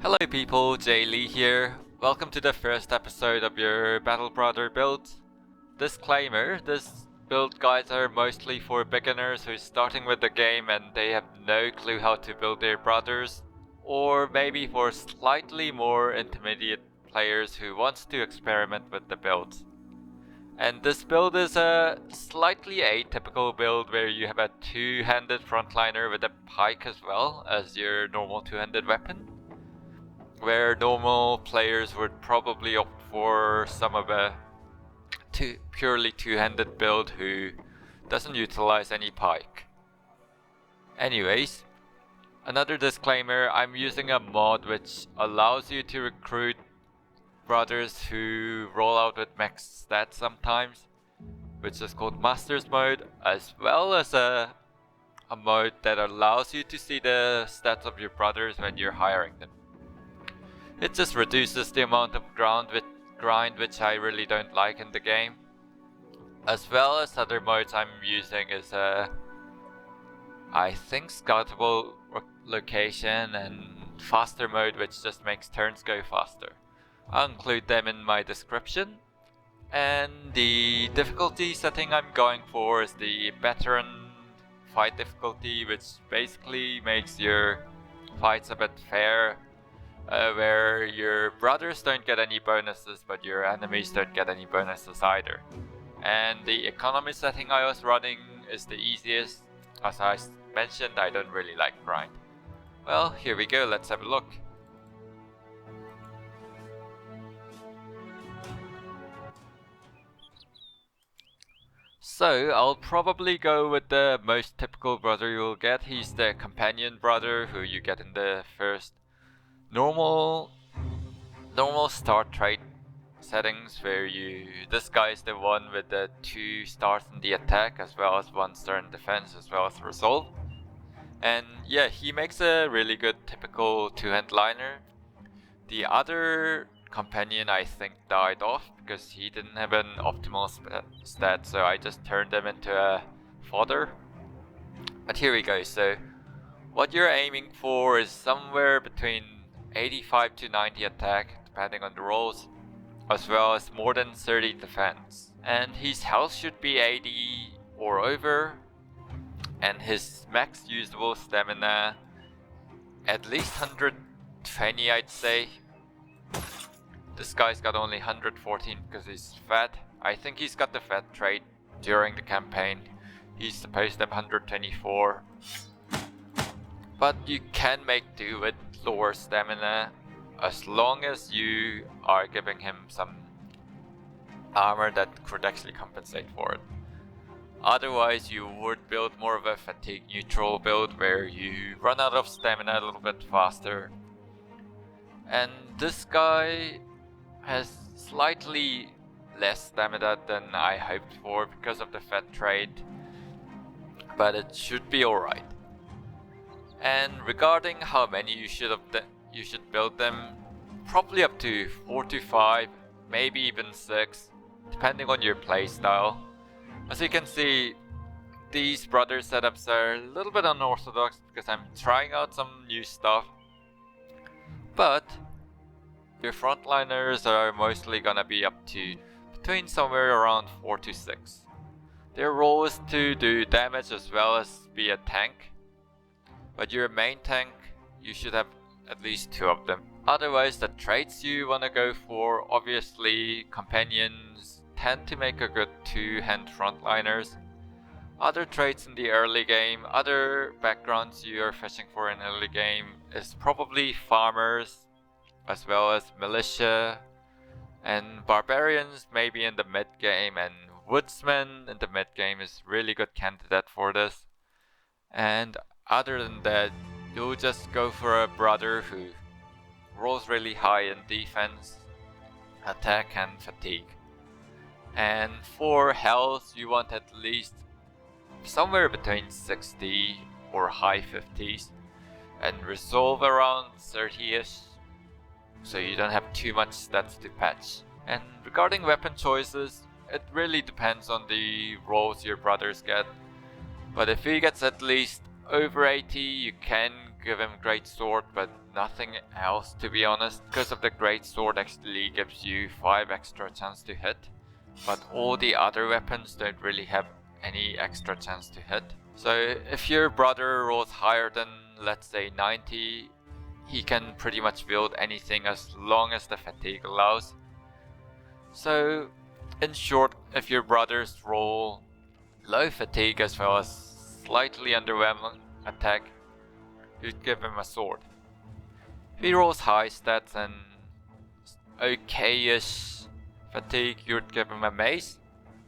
Hello people, JayLee here. Welcome to the first episode of your Battle Brother build. Disclaimer, this build guides are mostly for beginners who's starting with the game and they have no clue how to build their brothers, or maybe for slightly more intermediate players who wants to experiment with the builds. And this build is a slightly atypical build where you have a two-handed frontliner with a pike as well as your normal two-handed weapon, where normal players would probably opt for some of a purely two-handed build who doesn't utilize any pike. Anyways, another disclaimer, I'm using a mod which allows you to recruit brothers who roll out with max stats sometimes, which is called Masters mode, as well as a mode that allows you to see the stats of your brothers when you're hiring them. It just reduces the amount of grind which I really don't like in the game. As well as other modes I'm using is I think scoutable location and faster mode, which just makes turns go faster. I'll include them in my description. And the difficulty setting I'm going for is the veteran fight difficulty, which basically makes your fights a bit fair. Where your brothers don't get any bonuses, but your enemies don't get any bonuses either. And the economy setting I was running is the easiest. As I mentioned, I don't really like grind. Well, here we go, let's have a look. So, I'll probably go with the most typical brother you'll get. He's the companion brother who you get in the first normal start trait settings, where this guy is the one with the 2 stars in the attack as well as 1 star in defense as well as resolve. And yeah, he makes a really good typical two-hand liner. The other companion I think died off because he didn't have an optimal stat, so I just turned him into a fodder. But here we go, so what you're aiming for is somewhere between 85 to 90 attack, depending on the rolls, as well as more than 30 defense. And his health should be 80 or over, and his max usable stamina at least 120, I'd say. This guy's got only 114 because he's fat. I think he's got the fat trait during the campaign. He's supposed to have 124. But you can make do with lower stamina as long as you are giving him some armor that could actually compensate for it. Otherwise, you would build more of a fatigue neutral build where you run out of stamina a little bit faster. And this guy has slightly less stamina than I hoped for because of the fat trait, but it should be alright. And regarding how many you should build them, probably up to 4 to 5, maybe even 6, depending on your playstyle. As you can see, these brother setups are a little bit unorthodox because I'm trying out some new stuff. But your frontliners are mostly gonna be up to between somewhere around 4 to 6. Their role is to do damage as well as be a tank. But your main tank, you should have at least 2 of them. Otherwise, the traits you want to go for, obviously companions tend to make a good 2-hand frontliners. Other traits in the early game, other backgrounds you are fishing for in early game is probably farmers as well as militia, and barbarians maybe in the mid game, and woodsmen in the mid game is really good candidate for this. And other than that, you'll just go for a brother who rolls really high in defense, attack and fatigue. And for health, you want at least somewhere between 60 or high 50s, and resolve around 30ish, so you don't have too much stats to patch. And regarding weapon choices, it really depends on the rolls your brothers get. But if he gets at least over 80, you can give him great sword, but nothing else to be honest, because of the great sword actually gives you 5 extra chance to hit, but all the other weapons don't really have any extra chance to hit. So if your brother rolls higher than, let's say, 90, he can pretty much build anything as long as the fatigue allows. So in short, if your brothers roll low fatigue as well as slightly underwhelming attack, you'd give him a sword. If he rolls high stats and okay-ish fatigue, you'd give him a mace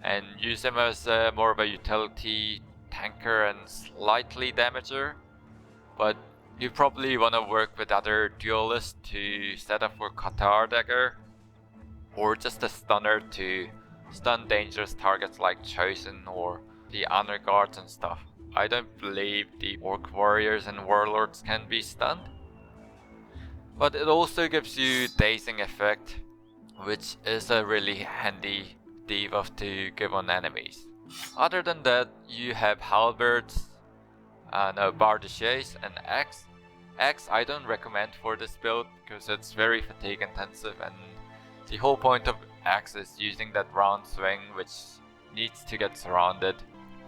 and use him as more of a utility tanker and slightly damager. But you probably want to work with other duelists to set up for Qatar dagger, or just a stunner to stun dangerous targets like Chosen or the honor guards and stuff. I don't believe the orc warriors and warlords can be stunned. But it also gives you dazing effect, which is a really handy debuff to give on enemies. Other than that, you have halberds, bardaches and axe. Axe I don't recommend for this build because it's very fatigue intensive, and the whole point of axe is using that round swing which needs to get surrounded.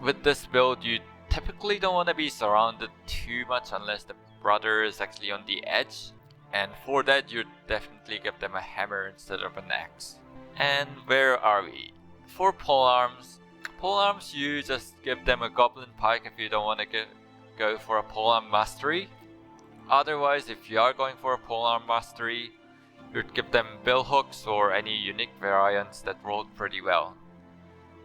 With this build you typically don't want to be surrounded too much unless the brother is actually on the edge, and for that you'd definitely give them a hammer instead of an axe. And where are we? For polearms, you just give them a goblin pike if you don't want to go for a polearm mastery. Otherwise, if you are going for a polearm mastery, you'd give them billhooks or any unique variants that rolled pretty well.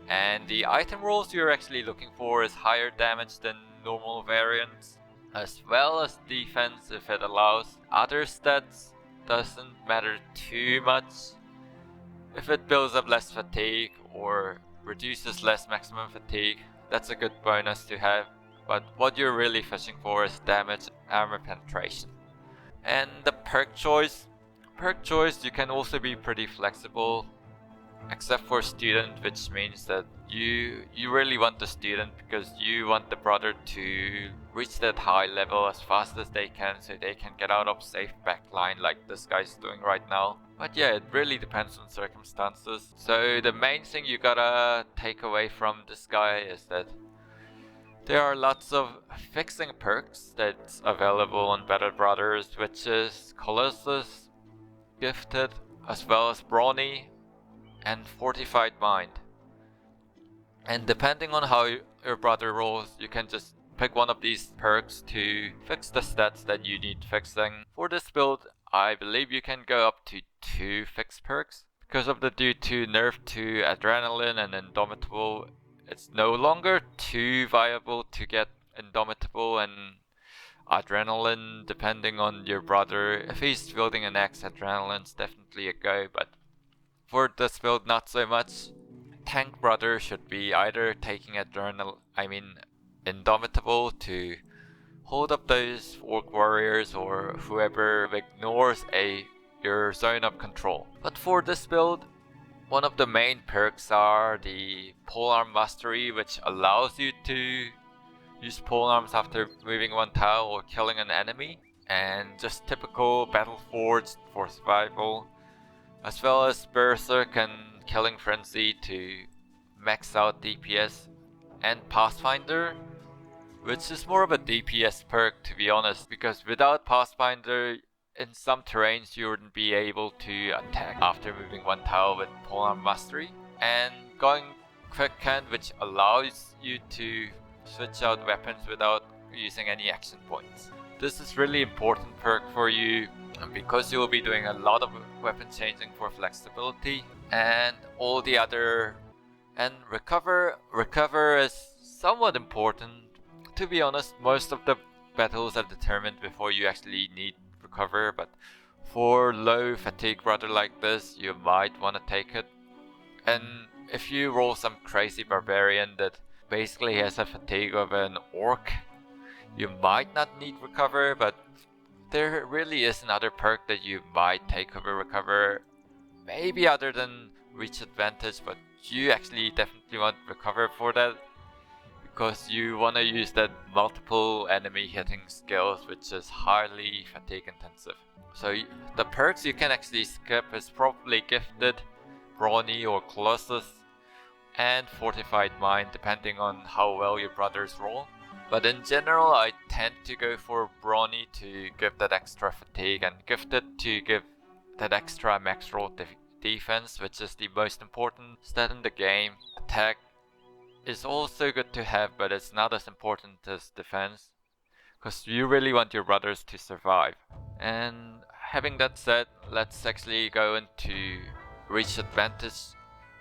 And the item rolls you're actually looking for is higher damage than normal variants, as well as defense if it allows. Other stats doesn't matter too much. If it builds up less fatigue or reduces less maximum fatigue, that's a good bonus to have. But what you're really fishing for is damage and armor penetration. And the perk choice you can also be pretty flexible, except for student, which means that you really want the student because you want the brother to reach that high level as fast as they can so they can get out of safe backline like this guy's doing right now. But yeah, it really depends on circumstances. So the main thing you gotta take away from this guy is that there are lots of fixing perks that's available on Battle Brothers, which is Colossus, Gifted, as well as Brawny, and Fortified Mind. And depending on how your brother rolls, you can just pick one of these perks to fix the stats that you need fixing. For this build, I believe you can go up to 2 fixed perks. Because of the due to nerf to Adrenaline and Indomitable, it's no longer too viable to get Indomitable and Adrenaline depending on your brother. If he's building an X, Adrenaline's definitely a go, but for this build not so much. Tank brother should be either taking Indomitable to hold up those orc warriors or whoever ignores your zone of control. But for this build, one of the main perks are the polearm mastery, which allows you to use polearms after moving 1 tile or killing an enemy, and just typical battle forged for survival, as well as berserk and killing frenzy to max out DPS, and pathfinder, which is more of a DPS perk to be honest, because without pathfinder in some terrains you wouldn't be able to attack after moving 1 tile with polearm mastery. And going quick hand, which allows you to switch out weapons without using any action points. This is really important perk for you because you will be doing a lot of weapon changing for flexibility and all the other. And recover is somewhat important. To be honest, most of the battles are determined before you actually need recover, but for low fatigue brother like this, you might want to take it. And if you roll some crazy barbarian that basically has a fatigue of an orc, you might not need recover, but there really is another perk that you might take over recover, maybe other than reach advantage, but you actually definitely want recover for that, because you want to use that multiple enemy hitting skills, which is highly fatigue intensive. So the perks you can actually skip is probably Gifted, Brawny or Colossus, and Fortified Mind, depending on how well your brothers roll. But in general, I tend to go for Brawny to give that extra fatigue, and Gifted to give that extra max roll defense, which is the most important stat in the game. Attack is also good to have, but it's not as important as defense, because you really want your brothers to survive. And having that said, let's actually go into reach advantage.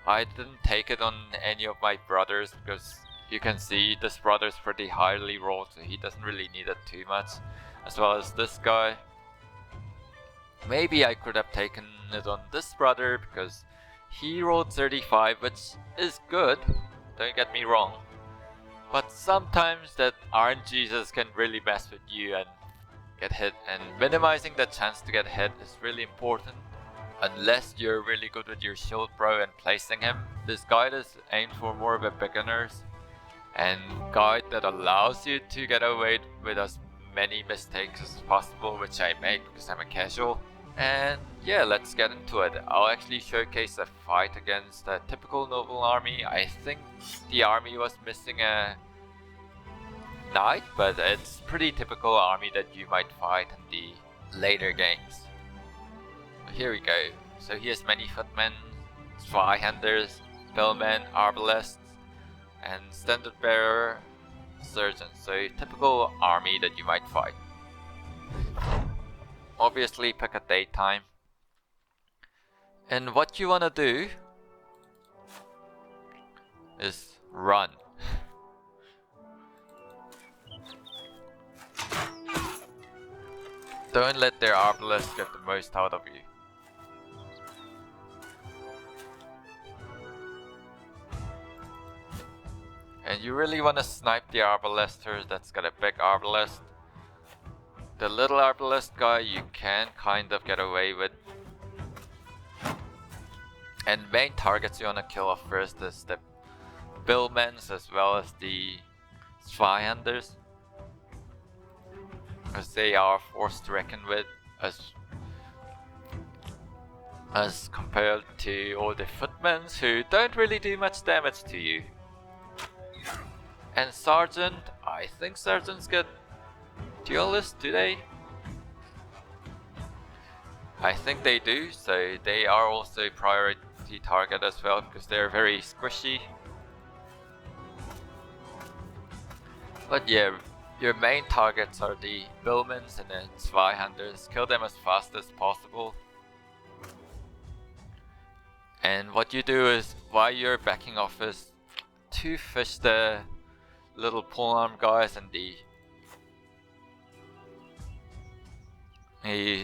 I didn't take it on any of my brothers because you can see this brother is pretty highly rolled, so he doesn't really need it too much, as well as this guy. Maybe I could have taken it on this brother because he rolled 35, which is good, don't get me wrong. But sometimes that RNGs can really mess with you and get hit, and minimizing the chance to get hit is really important. Unless you're really good with your shield bro and placing him. This guide is aimed for more of a beginners and guide that allows you to get away with as many mistakes as possible, which I make because I'm a casual. And yeah, let's get into it. I'll actually showcase a fight against a typical noble army. I think the army was missing a knight, but it's pretty typical army that you might fight in the later games. Here we go. So he has many footmen, Zweihanders, billmen, arbalists, and standard bearer surgeons. So typical army that you might fight. Obviously pick a daytime. And what you wanna do is run. Don't let their arbalists get the most out of you. And you really want to snipe the arbalister that's got a big arbalist. The little arbalist guy you can kind of get away with. And main targets you want to kill off first is the billmens as well as the Zweihanders, because they are forced to reckon with as compared to all the footmen who don't really do much damage to you. And sergeant, I think sergeants get duelist, do they? I think they do, so they are also priority target as well because they're very squishy. But yeah, your main targets are the billmens and the Zweihanders. Kill them as fast as possible. And what you do is, while you're backing off, is to fish the little polearm guys and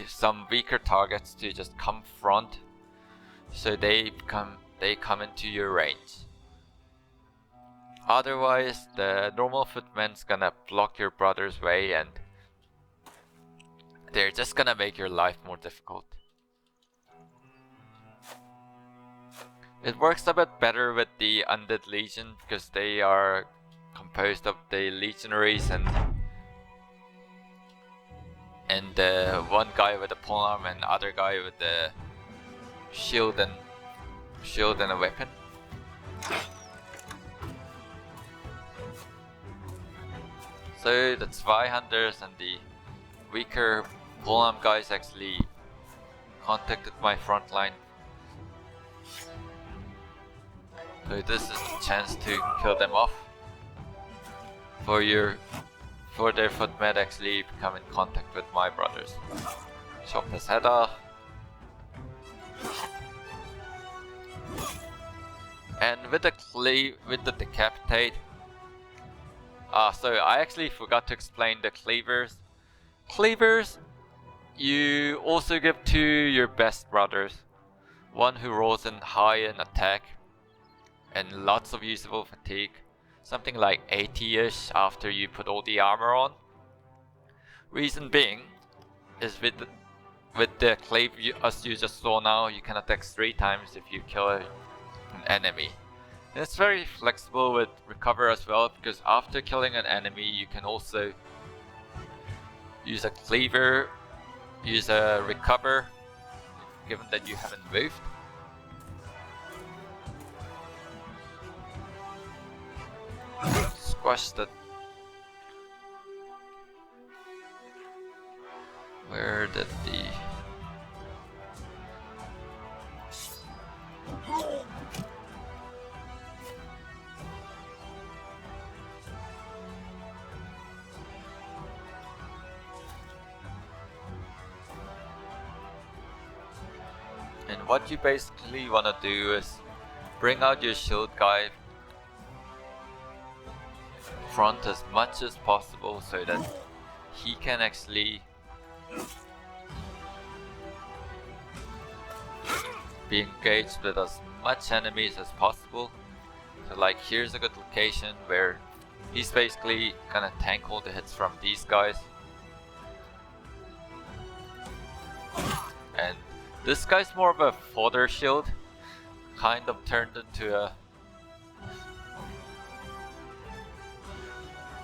some weaker targets to just come front, so they come into your range. Otherwise, the normal footman's gonna block your brother's way and they're just gonna make your life more difficult. It works a bit better with the Undead Legion because they are composed of the legionaries and one guy with a polearm and other guy with the shield and a weapon. So the Zweihanders and the weaker polearm guys actually contacted my front line. So this is the chance to kill them off for their footmen actually come in contact with my brothers. Chop his head off. And with the decapitate. So I actually forgot to explain the cleavers. Cleavers you also give to your best brothers. One who rolls in high in attack and lots of usable fatigue. Something like 80-ish after you put all the armor on. Reason being is with the cleave as you just saw now, you can attack 3 times if you kill an enemy. And it's very flexible with recover as well, because after killing an enemy you can also use a cleaver, use a recover, given that you haven't moved. Squash that. Where did the... And what you basically want to do is bring out your shield guy front as much as possible so that he can actually be engaged with as much enemies as possible. So like here's a good location where he's basically gonna tank all the hits from these guys. And this guy's more of a fodder shield, kind of turned into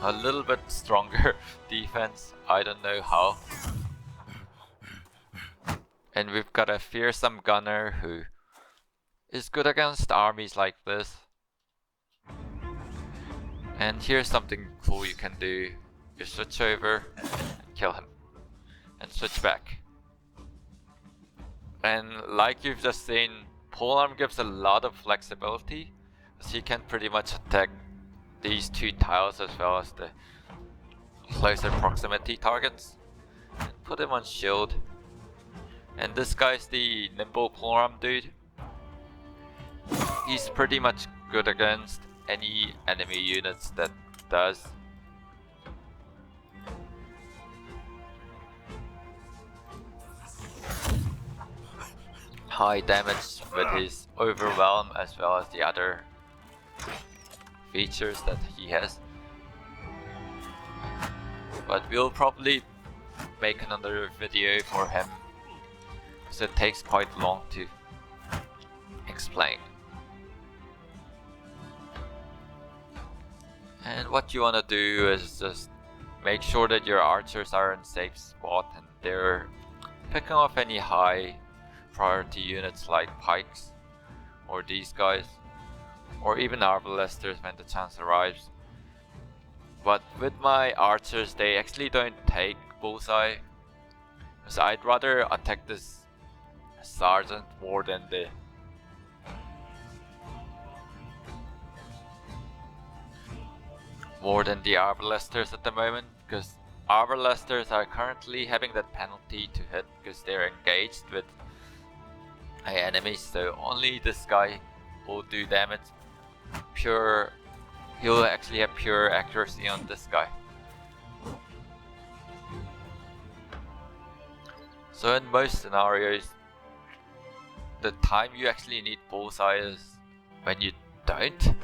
a little bit stronger defense, I don't know how. And we've got a fearsome gunner who is good against armies like this. And here's something cool you can do. You switch over and kill him. And switch back. And like you've just seen, polearm gives a lot of flexibility, as he can pretty much attack these two tiles as well as the closer proximity targets. And put him on shield. And this guy's the nimble polearm dude. He's pretty much good against any enemy units that does. High damage with his overwhelm as well as the other features that he has. But we'll probably make another video for him, because it takes quite long to explain. And what you want to do is just make sure that your archers are in safe spot and they're picking off any high priority units like pikes or these guys, or even arbalesters when the chance arrives. But with my archers, they actually don't take bullseye, because I'd rather attack this sergeant more than the arbalesters at the moment, because arbalesters are currently having that penalty to hit because they're engaged with enemies, so only this guy will do damage. He'll actually have pure accuracy on this guy. So in most scenarios, the time you actually need bullseye is when you don't.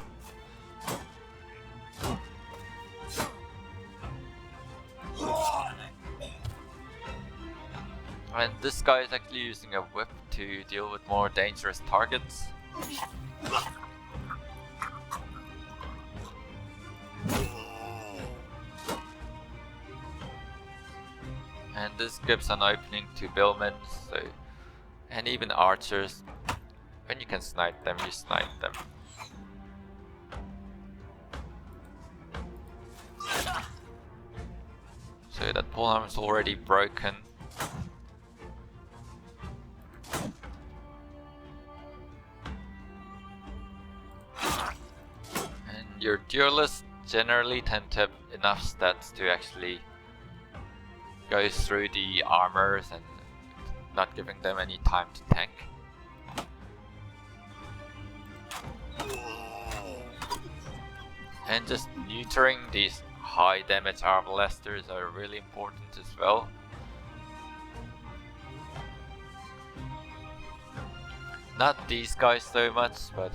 And this guy is actually using a whip to deal with more dangerous targets. And this gives an opening to billmen, so, and even archers. When you can snipe them, you snipe them. So that polearm is already broken. And your duelists generally tend to have enough stats to actually go through the armors and not giving them any time to tank. And just neutering these high damage arbalesters are really important as well. Not these guys so much, but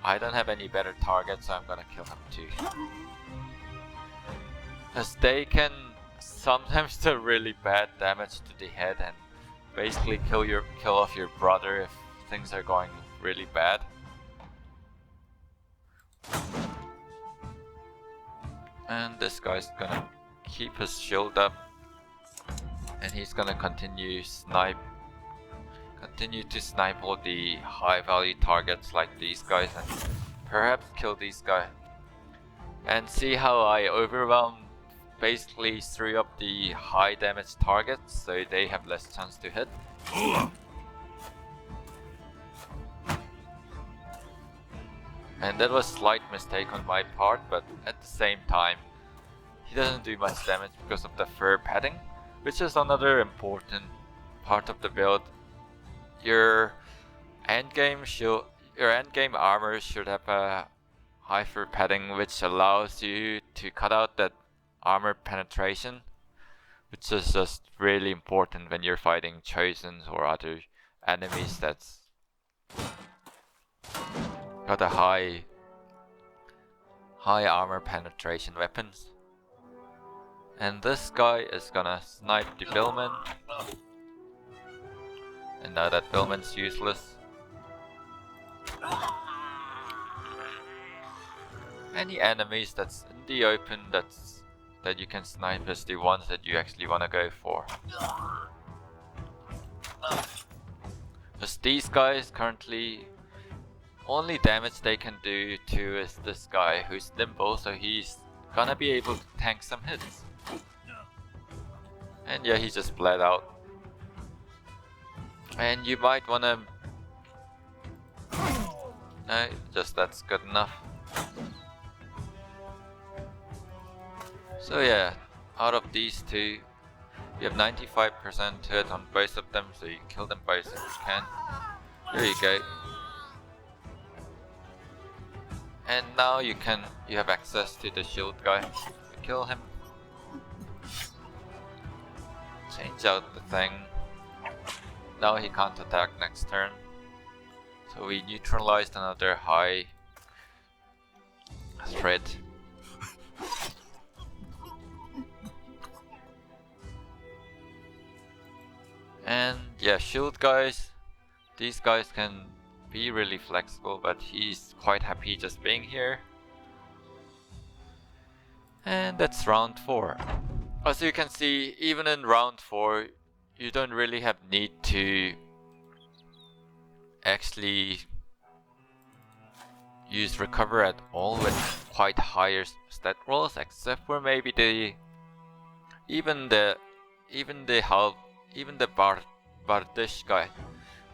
I don't have any better targets, so I'm gonna kill him too. As they can sometimes do really bad damage to the head and basically kill off your brother if things are going really bad. And this guy's gonna keep his shield up. And he's gonna continue to snipe all the high value targets like these guys and perhaps kill these guys. And see how I overwhelm basically threw up the high damage targets so they have less chance to hit. And that was a slight mistake on my part, but at the same time he doesn't do much damage because of the fur padding, which is another important part of the build. Your endgame armor should have a high fur padding, which allows you to cut out that armor penetration, which is just really important when you're fighting Chosens or other enemies that's got a high armor penetration weapons. And this guy is gonna snipe the billman. And now that billman's useless. Any enemies that's in the open that you can snipe is the ones that you actually want to go for. Because these guys currently, only damage they can do to is this guy who's nimble, so he's gonna be able to tank some hits. And yeah, he just bled out. And you might wanna... No, just that's good enough. So yeah, out of these two, you have 95% hit on both of them, so you kill them both if you can. There you go. And now you have access to the shield guy. Kill him. Change out the thing. Now he can't attack next turn. So we neutralized another high threat. And yeah, shield guys. These guys can be really flexible, but he's quite happy just being here. And that's round 4. As you can see, even in round 4, you don't really have need to actually use recover at all with quite higher stat rolls, except for maybe even the Bardish guy.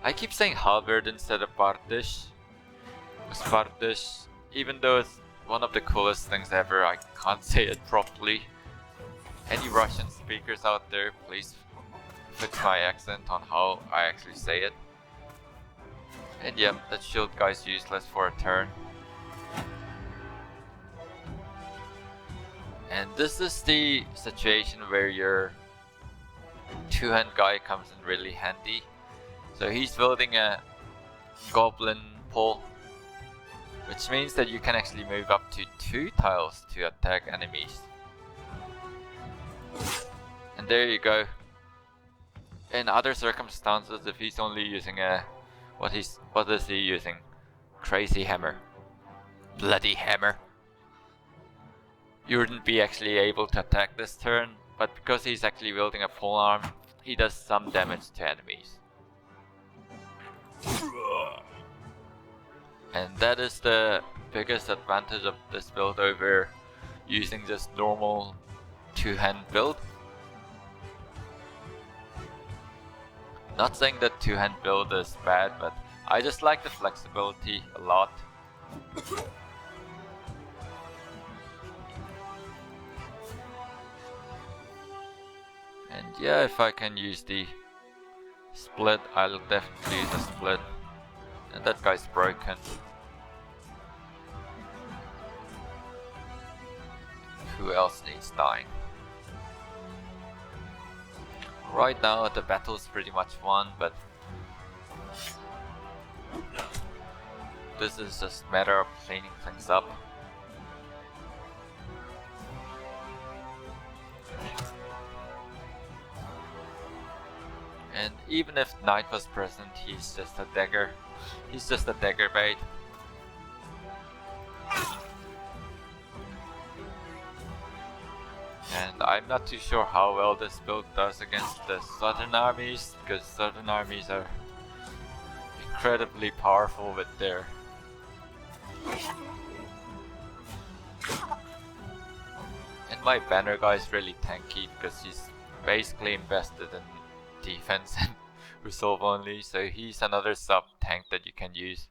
I keep saying halberd instead of Bardish. Because Bardish, even though it's one of the coolest things ever, I can't say it properly. Any Russian speakers out there, please fix my accent on how I actually say it. And yeah, that shield guy's useless for a turn. And this is the situation where your two-hand guy comes in really handy. So he's building a goblin pole, which means that you can actually move up to 2 tiles to attack enemies. And there you go. In other circumstances, if he's only using what is he using? Crazy hammer. Bloody hammer. You wouldn't be actually able to attack this turn, but because he's actually wielding a polearm, he does some damage to enemies. And that is the biggest advantage of this build over using just normal two-hand build. Not saying that two-hand build is bad, but I just like the flexibility a lot. And yeah, if I can use the split, I'll definitely use the split. And that guy's broken. Who else needs dying? Right now the battle's pretty much won, but this is just a matter of cleaning things up. And even if Knight was present, he's just a dagger. He's just a dagger bait. And I'm not too sure how well this build does against the southern armies, because southern armies are incredibly powerful with their... And my banner guy is really tanky because he's basically invested in defense and resolve only, so he's another sub tank that you can use.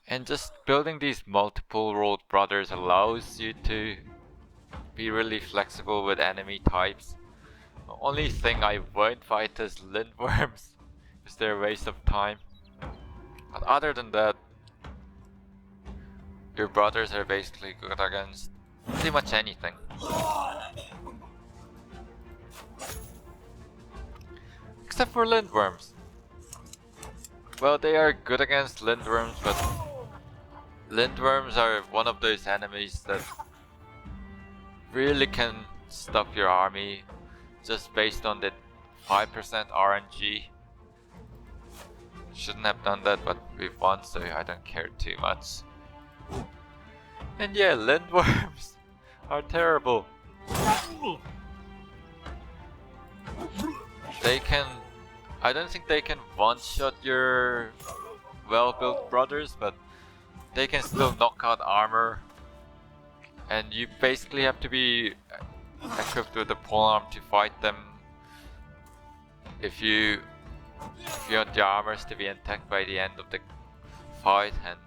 And just building these multiple rolled brothers allows you to be really flexible with enemy types. The only thing I won't fight is lindworms, because they're a waste of time. But other than that, your brothers are basically good against pretty much anything. Except for lindworms. Well, they are good against lindworms, but lindworms are one of those enemies that really can stop your army just based on the 5% RNG. Shouldn't have done that, but we've won, so I don't care too much. And yeah, lindworms are terrible. They can... I don't think they can one-shot your well-built brothers, but they can still knock out armor. And you basically have to be equipped with a polearm to fight them if you want your armors to be intact by the end of the fight, and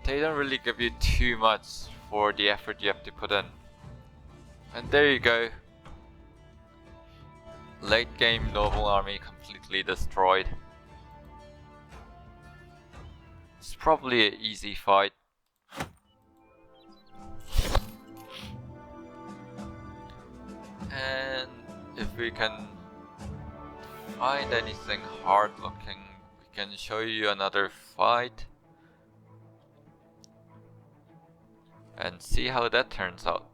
they don't really give you too much for the effort you have to put in. And there you go. Late game noble army completely destroyed. It's probably an easy fight. And if we can find anything hard looking, we can show you another fight and see how that turns out.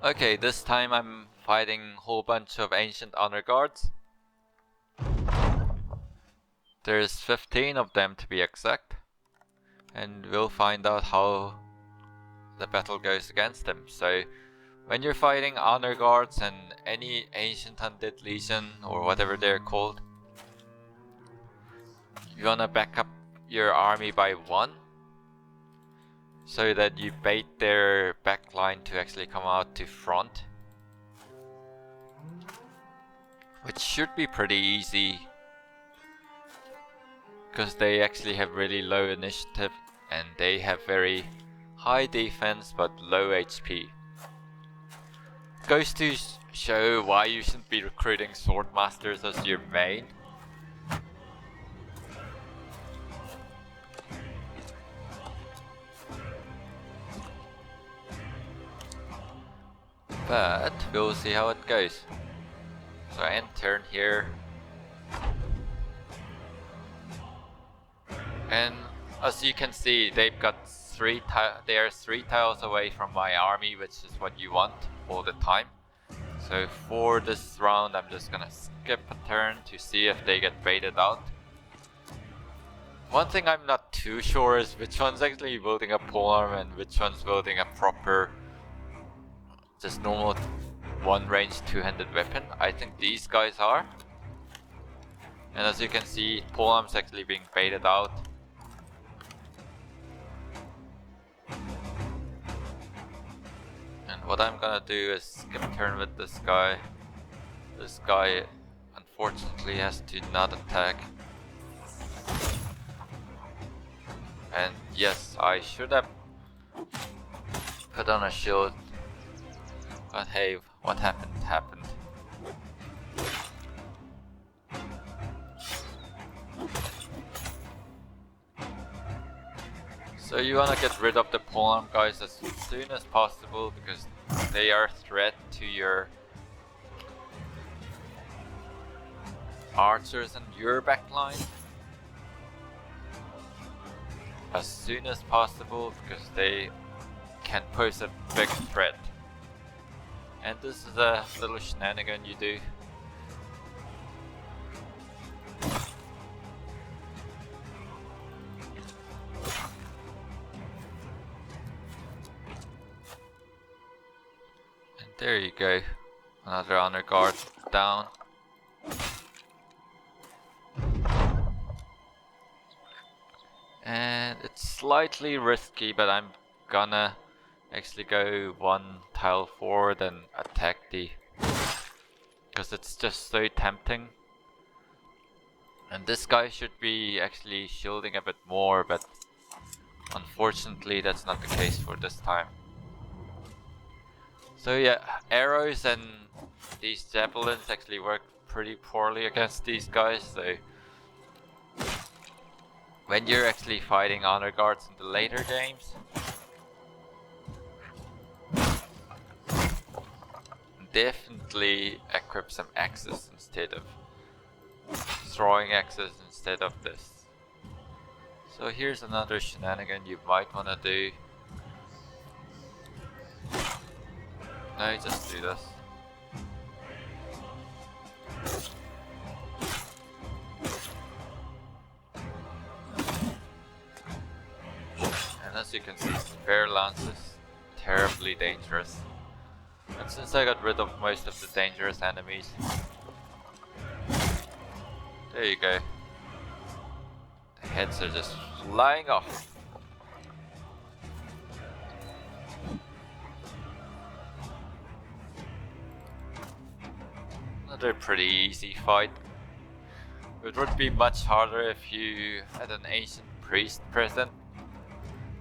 Okay, this time I'm fighting a whole bunch of ancient honor guards. There's 15 of them to be exact, and we'll find out how the battle goes against them. So when you're fighting honor guards and any ancient undead legion or whatever they're called, you wanna back up your army by 1, so that you bait their backline to actually come out to front, which should be pretty easy because they actually have really low initiative and they have very high defense but low HP. Goes to show why you shouldn't be recruiting swordmasters as your main. But we'll see how it goes. So I end turn here. And as you can see, they've got they are 3 tiles away from my army, which is what you want all the time. So for this round, I'm just gonna skip a turn to see if they get baited out. One thing I'm not too sure is which one's actually building a polearm and which one's building a proper just normal one range two-handed weapon. I think these guys are. And as you can see, polearm's actually being baited out. And what I'm gonna do is skip turn with this guy. This guy unfortunately has to not attack. And yes, I should have put on a shield. But hey, what happened happened. So you wanna get rid of the polearm guys as soon as possible because they are a threat to your archers and your backline. As soon as possible because they can pose a big threat. And this is a little shenanigan you do. And there you go. Another honor guard down. And it's slightly risky, but I'm gonna actually go one tile forward and attack because it's just so tempting. And this guy should be actually shielding a bit more, but unfortunately that's not the case for this time. So yeah, arrows and these javelins actually work pretty poorly against these guys, so when you're actually fighting honor guards in the later games, definitely equip some axes instead of throwing axes instead of this. So here's another shenanigan you might want to do. No, just do this. And as you can see, spare lances, terribly dangerous. And since I got rid of most of the dangerous enemies, there you go. The heads are just flying off. Another pretty easy fight. It would be much harder if you had an ancient priest present.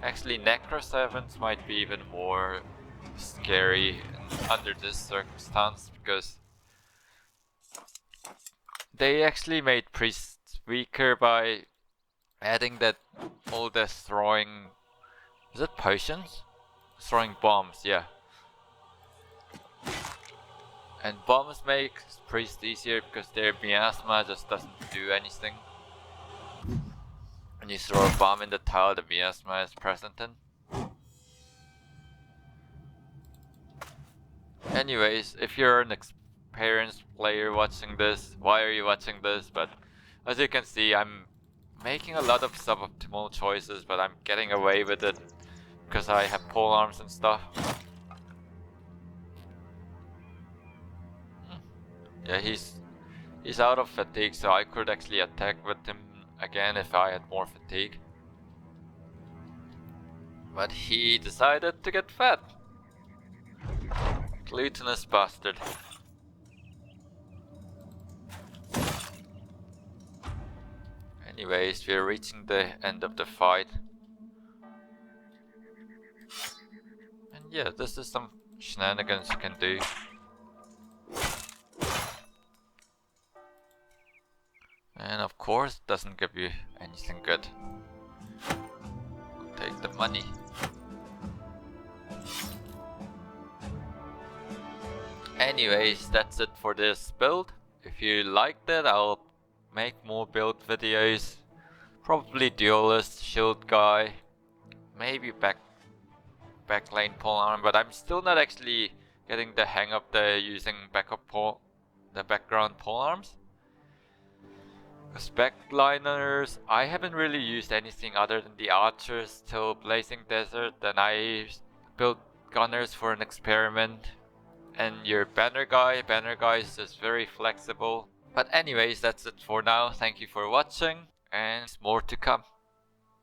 Actually, necro servants might be even more scary under this circumstance because they actually made priests weaker by adding that all the throwing, is it potions? Throwing bombs, yeah. And bombs make priests easier because their miasma just doesn't do anything. When you throw a bomb in the tile, the miasma is present in. Anyways, if you're an experienced player watching this, why are you watching this? But as you can see, I'm making a lot of suboptimal choices, but I'm getting away with it because I have polearms and stuff. Yeah, he's out of fatigue, so I could actually attack with him again if I had more fatigue. But he decided to get fat. Glutinous bastard. Anyways, we're reaching the end of the fight. And yeah, this is some shenanigans you can do. And of course, it doesn't give you anything good. Take the money. Anyways, that's it for this build. If you liked it, I'll make more build videos. Probably duelist, shield guy, maybe backlane polearm, but I'm still not actually getting the hang of the using the background polearms. Because backliners, I haven't really used anything other than the archers till Blazing Desert. Then I built gunners for an experiment. And your banner guy is just very flexible. But anyways, that's it for now. Thank you for watching, and more to come.